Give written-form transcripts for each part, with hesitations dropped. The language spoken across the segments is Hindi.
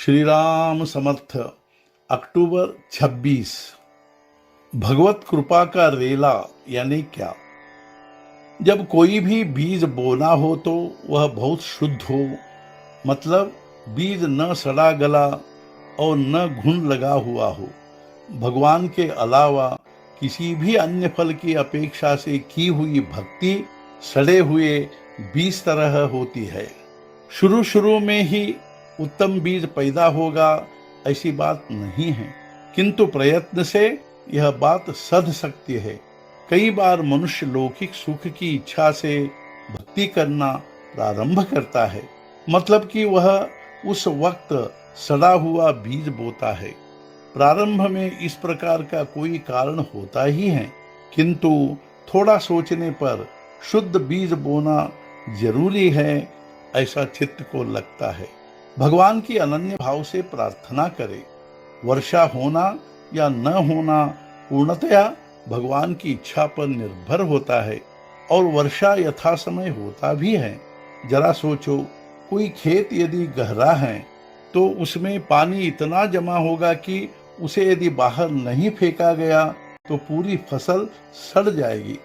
श्री राम समर्थ। अक्टूबर 26। भगवत कृपा का रेला यानी क्या? जब कोई भी बीज बोना हो तो वह बहुत शुद्ध हो, मतलब बीज न सड़ा गला और न घुन लगा हुआ हो। भगवान के अलावा किसी भी अन्य फल की अपेक्षा से की हुई भक्ति सड़े हुए बीज तरह होती है। शुरू शुरू में ही उत्तम बीज पैदा होगा ऐसी बात नहीं है, किंतु प्रयत्न से यह बात सध सकती है। कई बार मनुष्य लौकिक सुख की इच्छा से भक्ति करना प्रारंभ करता है, मतलब कि वह उस वक्त सड़ा हुआ बीज बोता है। प्रारंभ में इस प्रकार का कोई कारण होता ही है, किंतु थोड़ा सोचने पर शुद्ध बीज बोना जरूरी है ऐसा चित्त को लगता है। भगवान की अनन्य भाव से प्रार्थना करे। वर्षा होना या न होना पूर्णतया भगवान की इच्छा पर निर्भर होता है, और वर्षा यथा समय होता भी है। जरा सोचो, कोई खेत यदि गहरा है तो उसमें पानी इतना जमा होगा कि उसे यदि बाहर नहीं फेंका गया तो पूरी फसल सड़ जाएगी।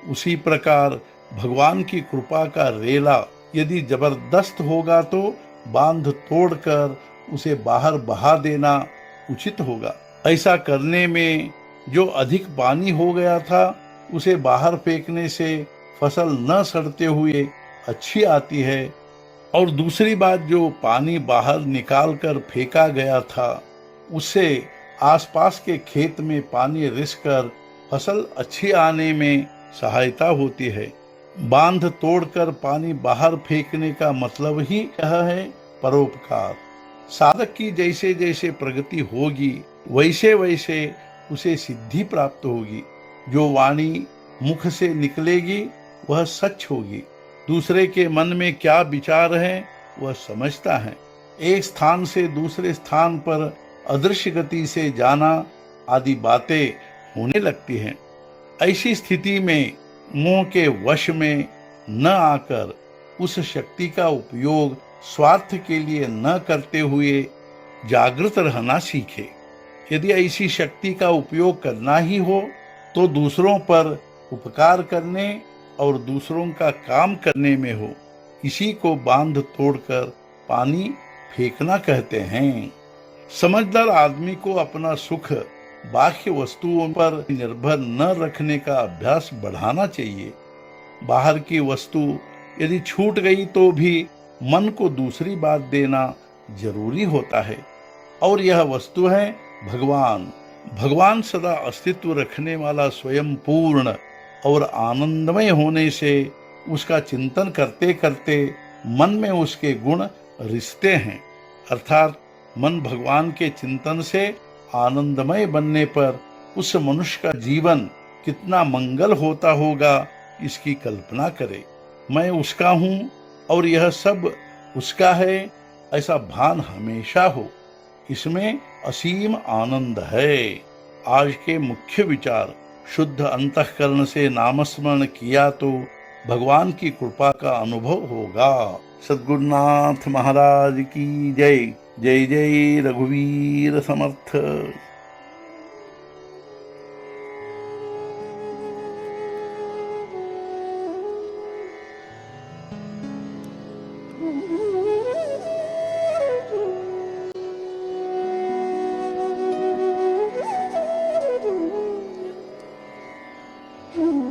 उसी प्रकार भगवान की कृपा का रेला यदि जबरदस्त होगा तो बांध तोड़कर उसे बाहर बहा देना उचित होगा। ऐसा करने में जो अधिक पानी हो गया था उसे बाहर फेंकने से फसल न सड़ते हुए अच्छी आती है, और दूसरी बात, जो पानी बाहर निकाल कर फेंका गया था उससे आसपास के खेत में पानी रिसकर फसल अच्छी आने में सहायता होती है। बांध तोड़कर पानी बाहर फेंकने का मतलब ही यह है परोपकार। साधक की जैसे जैसे प्रगति होगी वैसे वैसे उसे सिद्धि प्राप्त होगी। जो वाणी मुख से निकलेगी वह सच होगी। दूसरे के मन में क्या विचार है वह समझता है। एक स्थान से दूसरे स्थान पर अदृश्य गति से जाना आदि बातें होने लगती हैं। ऐसी स्थिति में मोह के वश में न आकर उस शक्ति का उपयोग स्वार्थ के लिए न करते हुए जागृत रहना सीखे। यदि ऐसी शक्ति का उपयोग करना ही हो तो दूसरों पर उपकार करने और दूसरों का काम करने में हो। इसी को बांध तोड़कर पानी फेंकना कहते हैं। समझदार आदमी को अपना सुख बाह्य वस्तुओं पर निर्भर न रखने का अभ्यास बढ़ाना चाहिए। बाहर की वस्तु यदि छूट गई तो भी मन को दूसरी बात देना जरूरी होता है, और यह वस्तु है भगवान। भगवान सदा अस्तित्व रखने वाला स्वयं पूर्ण और आनंदमय होने से उसका चिंतन करते करते मन में उसके गुण रिश्ते हैं, अर्थात मन भगवान के चिंतन से आनंदमय बनने पर उस मनुष्य का जीवन कितना मंगल होता होगा इसकी कल्पना करे। मैं उसका हूँ और यह सब उसका है ऐसा भान हमेशा हो, इसमें असीम आनंद है। आज के मुख्य विचार: शुद्ध अंतःकरण से नामस्मरण किया तो भगवान की कृपा का अनुभव होगा। सद्गुरुनाथ महाराज की जय। जय जय रघुवीर समर्थ। Mm-hmm.